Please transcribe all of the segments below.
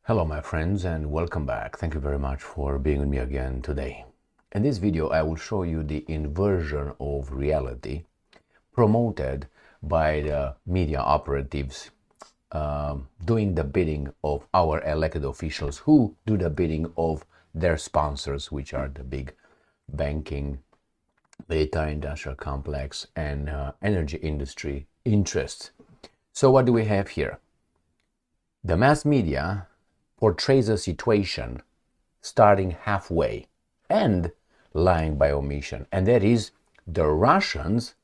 Hello my friends and welcome back. Thank you very much for being with me again today. In this video I will show you the inversion of reality promoted by the media operatives doing the bidding of our elected officials who do the bidding of their sponsors, which are the big banking, data industrial complex and energy industry interests. So what do we have here? The mass media portrays a situation starting halfway and lying by omission, and that is the Russians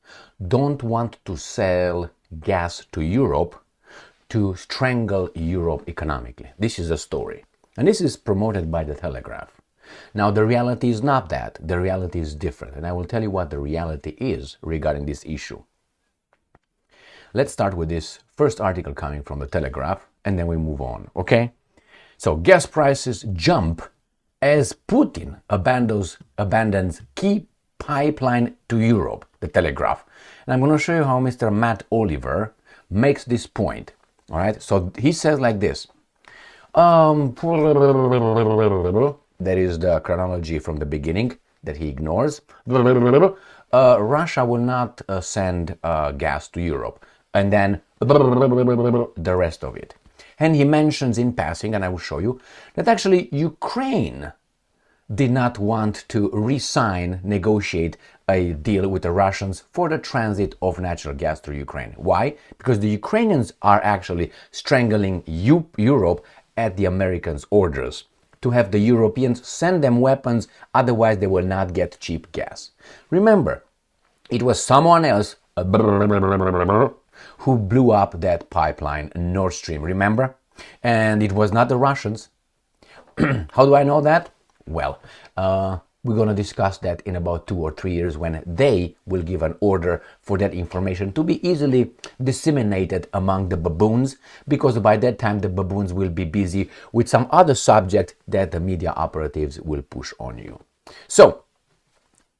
don't want to sell gas to Europe to strangle Europe economically. This is the story, and this is promoted by the Telegraph. Now the reality is not that. The reality is different, and I will tell you what the reality is regarding this issue. Let's start with this first article coming from the Telegraph, and then we move on, okay? So gas prices jump as Putin abandons key pipeline to Europe, the Telegraph. And I'm going to show you how Mr. Matt Oliver makes this point. All right, so he says like this. That is the chronology from the beginning that he ignores. Russia will not send gas to Europe. And then the rest of it. And he mentions in passing, and I will show you, that actually Ukraine did not want to negotiate a deal with the Russians for the transit of natural gas through Ukraine. Why? Because the Ukrainians are actually strangling Europe at the Americans' orders to have the Europeans send them weapons, otherwise they will not get cheap gas. Remember, it was someone else who blew up that pipeline, Nord Stream, remember? And it was not the Russians. How do I know that? Well, we're going to discuss that in about 2 or 3 years when they will give an order for that information to be easily disseminated among the baboons, because by that time the baboons will be busy with some other subject that the media operatives will push on you. So,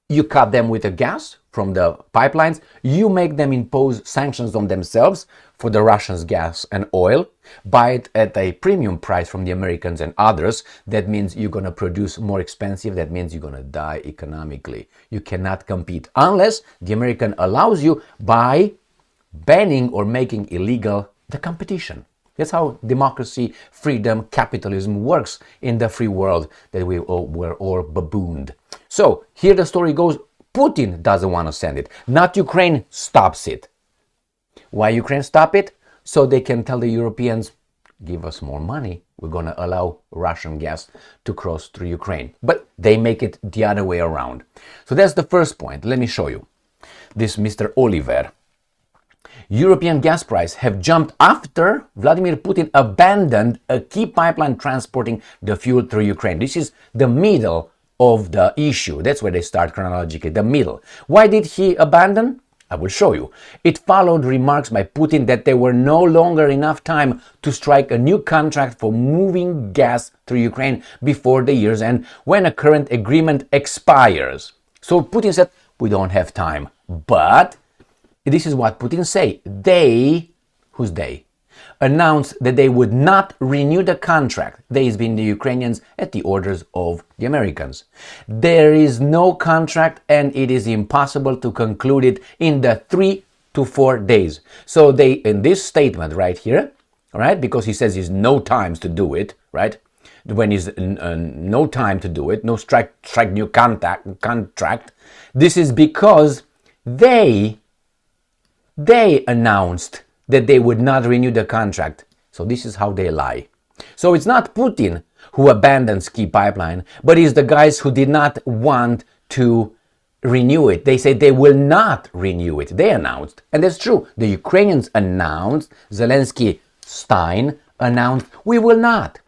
you cut them with the gas from the pipelines, you make them impose sanctions on themselves for the Russians' gas and oil, buy it at a premium price from the Americans and others. That means you're going to produce more expensive, that means you're going to die economically. You cannot compete unless the American allows you by banning or making illegal the competition. That's how democracy, freedom, capitalism works in the free world that we're all babooned. So here the story goes, Putin doesn't want to send it. Not Ukraine stops it. Why Ukraine stop it? So they can tell the Europeans, give us more money. We're going to allow Russian gas to cross through Ukraine. But they make it the other way around. So that's the first point. Let me show you. This Mr. Oliver. European gas prices have jumped after Vladimir Putin abandoned a key pipeline transporting the fuel through Ukraine. This is the middle of the issue. That's where they start chronologically, the middle. Why did he abandon? I will show you. It followed remarks by Putin that there were no longer enough time to strike a new contract for moving gas through Ukraine before the year's end, when a current agreement expires. So Putin said, we don't have time. But this is what Putin say. They, who's they? Announced that they would not renew the contract. They has been the Ukrainians at the orders of the Americans. There is no contract and it is impossible to conclude it in the 3 to 4 days. So they, in this statement right here, right, because he says there's no times to do it, right? When is no time to do it, no strike new contract. This is because they announced that they would not renew the contract. So this is how they lie. So it's not Putin who abandons key pipeline, but it's the guys who did not want to renew it. They say they will not renew it. They announced, and that's true. The Ukrainians announced, Zelenskyy, Zstein announced, we will not.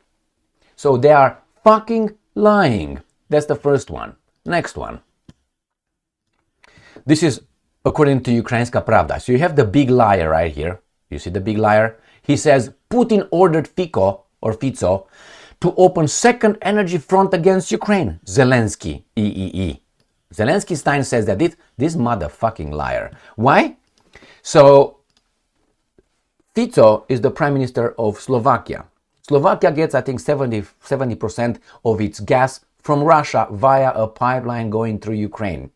So they are fucking lying. That's the first one. Next one. This is according to Ukrainska Pravda. So you have the big liar right here. You see the big liar? He says Putin ordered Fico or Fizo to open second energy front against Ukraine. Zelenskyy, EEE. Zelenskyy Zstein says that this motherfucking liar. Why? So Fico is the prime minister of Slovakia. Slovakia gets, I think, 70% of its gas from Russia via a pipeline going through Ukraine.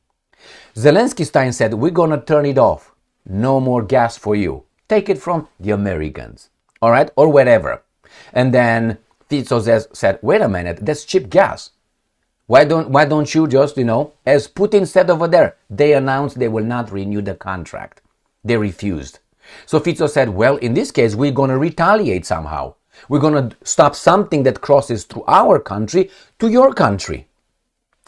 Zstein said, we're going to turn it off. No more gas for you. Take it from the Americans. All right? Or whatever. And then Fizo said, wait a minute, that's cheap gas. Why don't you just, as Putin said over there, they announced they will not renew the contract. They refused. So Fizo said, well, in this case, we're going to retaliate somehow. We're going to stop something that crosses through our country to your country.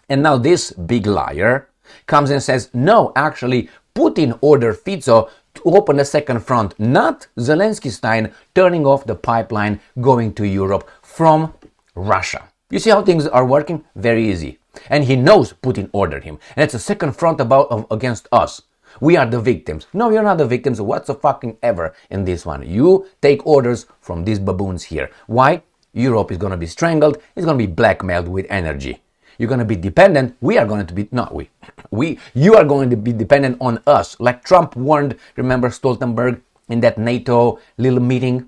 And now this big liar comes and says, no, actually, Putin ordered Fizo to open a second front, not Zelenskyy turning off the pipeline going to Europe from Russia. You see how things are working? Very easy. And he knows Putin ordered him. And it's a second front against us. We are the victims. No, you're not the victims whatsoever in this one. You take orders from these baboons here. Why? Europe is going to be strangled. It's going to be blackmailed with energy. You're going to be dependent. We are going to be, not we. You are going to be dependent on us. Like Trump warned, remember Stoltenberg in that NATO little meeting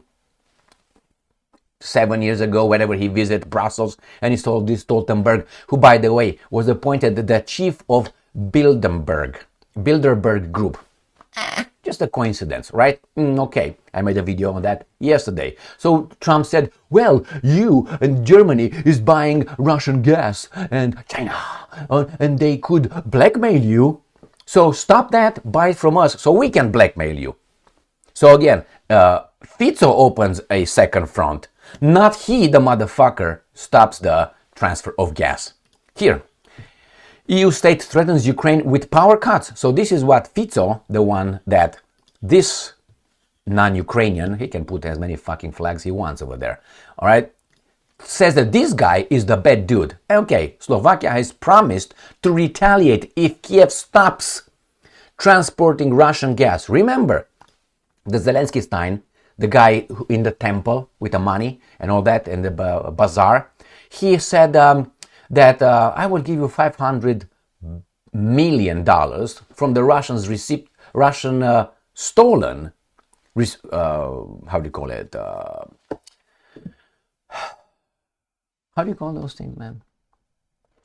7 years ago, whenever he visited Brussels, and he told this Stoltenberg, who, by the way, was appointed the chief of Bilderberg Group. Just a coincidence, right? Okay, I made a video on that yesterday. So Trump said, well, you and Germany is buying Russian gas and China, and they could blackmail you. So stop that, buy it from us so we can blackmail you. So again, Fico opens a second front. Not he, the motherfucker, stops the transfer of gas. Here, EU state threatens Ukraine with power cuts. So this is what Fico, the one that this non-Ukrainian, he can put as many fucking flags he wants over there, all right, says that this guy is the bad dude. Okay, Slovakia has promised to retaliate if Kiev stops transporting Russian gas. Remember, the Zelenskyy, the guy in the temple with the money and all that in the bazaar, he said that I will give you $500 million from the Russians stolen, how do you call it? How do you call those things, man?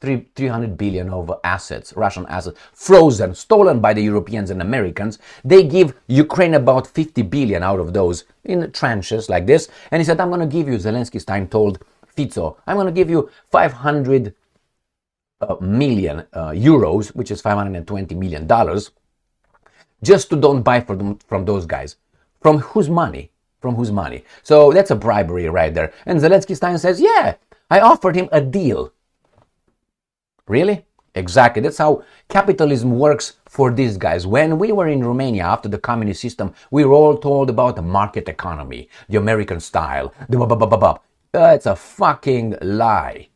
300 billion of assets, Russian assets, frozen, stolen by the Europeans and Americans. They give Ukraine about 50 billion out of those in tranches like this. And he said, I'm going to give you, Zelenskyy told Fico, I'm going to give you 500 million euros, which is $520 million, just to don't buy from those guys. From whose money? From whose money? So that's a bribery right there. And Zelenskyy says, yeah, I offered him a deal. Really? Exactly. That's how capitalism works for these guys. When we were in Romania after the communist system, we were all told about the market economy, the American style, the blah. It's a fucking lie.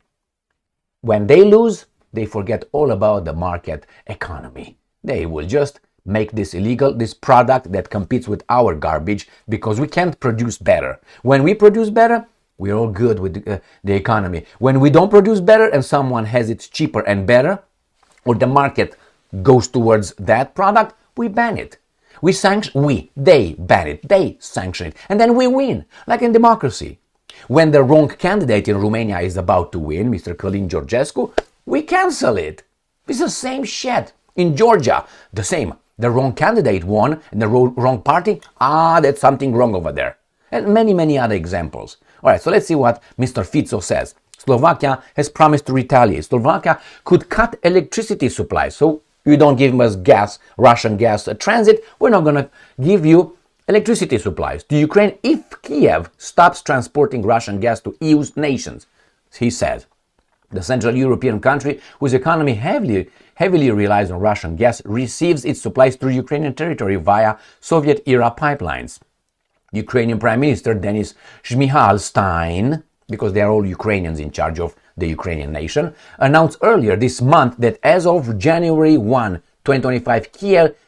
When they lose, they forget all about the market economy. They will just make this illegal, this product that competes with our garbage because we can't produce better. When we produce better, we're all good with the economy. When we don't produce better and someone has it cheaper and better, or the market goes towards that product, we ban it. They ban it, they sanction it, and then we win, like in democracy. When the wrong candidate in Romania is about to win, Mr. Călin Georgescu, we cancel it. It's the same shit. In Georgia, the same. The wrong candidate won and the wrong party, that's something wrong over there. And many other examples. All right, so let's see what Mr. Fico says. Slovakia has promised to retaliate. Slovakia could cut electricity supply. So you don't give us gas, Russian gas transit, we're not going to give you electricity supplies to Ukraine if Kiev stops transporting Russian gas to EU nations, he said. The Central European country, whose economy heavily relies on Russian gas, receives its supplies through Ukrainian territory via Soviet-era pipelines. Ukrainian Prime Minister Denis Zstein, because they are all Ukrainians in charge of the Ukrainian nation, announced earlier this month that as of January 1, 2025,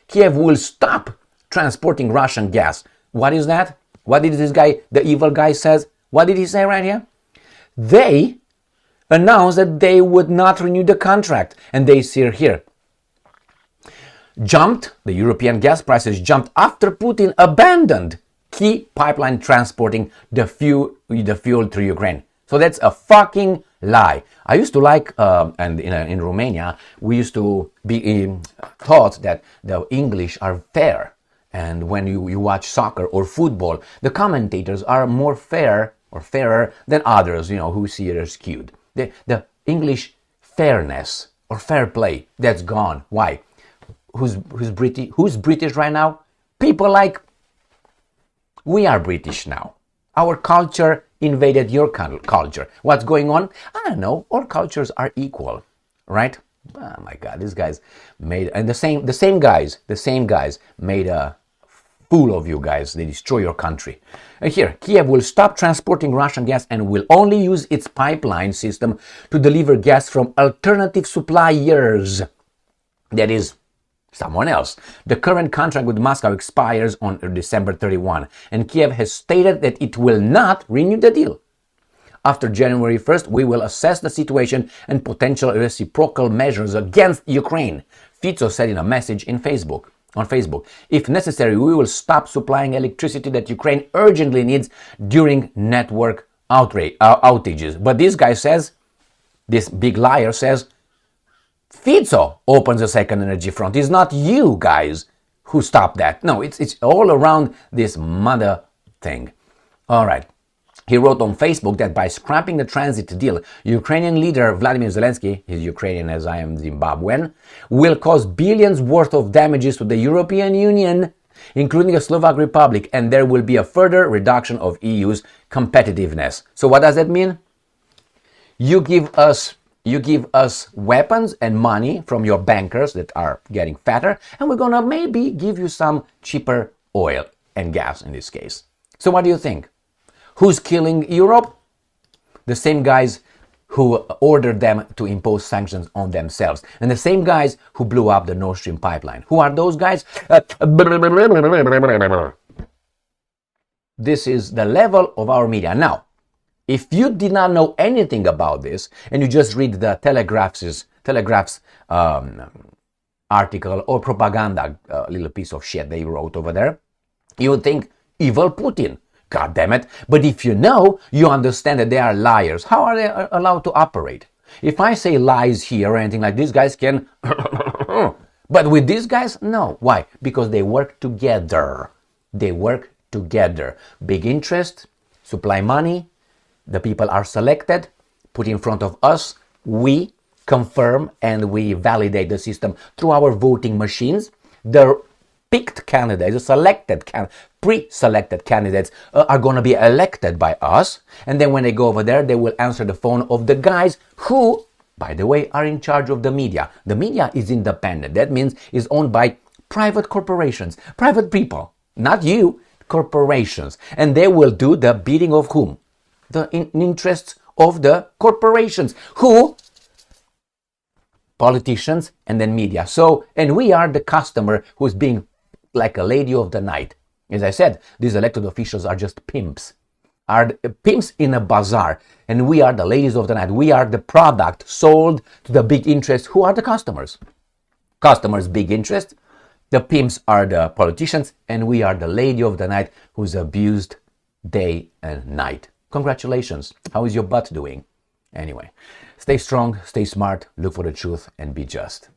Kiev will stop transporting Russian gas. What is that? What did this guy, the evil guy, says? What did he say right here? They announced that they would not renew the contract, and they see here. The European gas prices jumped after Putin abandoned key pipeline transporting the fuel through Ukraine. So that's a fucking lie. I used to like, and in Romania, we used to be taught that the English are fair. And when you watch soccer or football, the commentators are more fair or fairer than others, who see it as skewed. The English fairness or fair play, that's gone. Why? Who's British right now? People like, we are British now. Our culture invaded your culture. What's going on? I don't know. All cultures are equal, right? Oh my God, these guys made, and the same guys made a fool of you guys. They destroy your country. And here, Kiev will stop transporting Russian gas and will only use its pipeline system to deliver gas from alternative suppliers. That is, someone else. The current contract with Moscow expires on December 31, and Kiev has stated that it will not renew the deal. After January 1st, we will assess the situation and potential reciprocal measures against Ukraine, Fizo said in a message on Facebook. If necessary, we will stop supplying electricity that Ukraine urgently needs during network outages. But this guy says, this big liar says, Fizo opens a second energy front. It's not you guys who stop that. No, it's all around this mother thing. All right. He wrote on Facebook that by scrapping the transit deal, Ukrainian leader Vladimir Zelenskyy, he's Ukrainian as I am Zimbabwean, will cause billions worth of damages to the European Union, including the Slovak Republic, and there will be a further reduction of EU's competitiveness. So what does that mean? You give us weapons and money from your bankers that are getting fatter, and we're gonna maybe give you some cheaper oil and gas in this case. So what do you think? Who's killing Europe? The same guys who ordered them to impose sanctions on themselves. And the same guys who blew up the Nord Stream pipeline. Who are those guys? This is the level of our media. Now, if you did not know anything about this, and you just read the Telegraph's article or propaganda, little piece of shit they wrote over there, you would think, evil Putin. God damn it. But if you know, you understand that they are liars. How are they allowed to operate? If I say lies here or anything like these guys can... But with these guys, no. Why? Because they work together. They work together. Big interest, supply money, the people are selected, put in front of us, we confirm and we validate the system through our voting machines. The picked candidates, the selected pre-selected candidates are going to be elected by us, and then when they go over there, they will answer the phone of the guys who, by the way, are in charge of the media. The media is independent. That means it's owned by private corporations, private people, not you, corporations. And they will do the bidding of whom? The interests of the corporations. Who? Politicians and then media. So, and we are the customer who's being like a lady of the night. As I said, these elected officials are just pimps. Are pimps in a bazaar. And we are the ladies of the night. We are the product sold to the big interest. Who are the customers? Customers' big interest. The pimps are the politicians. And we are the lady of the night who's abused day and night. Congratulations. How is your butt doing? Anyway, stay strong, stay smart, look for the truth, and be just.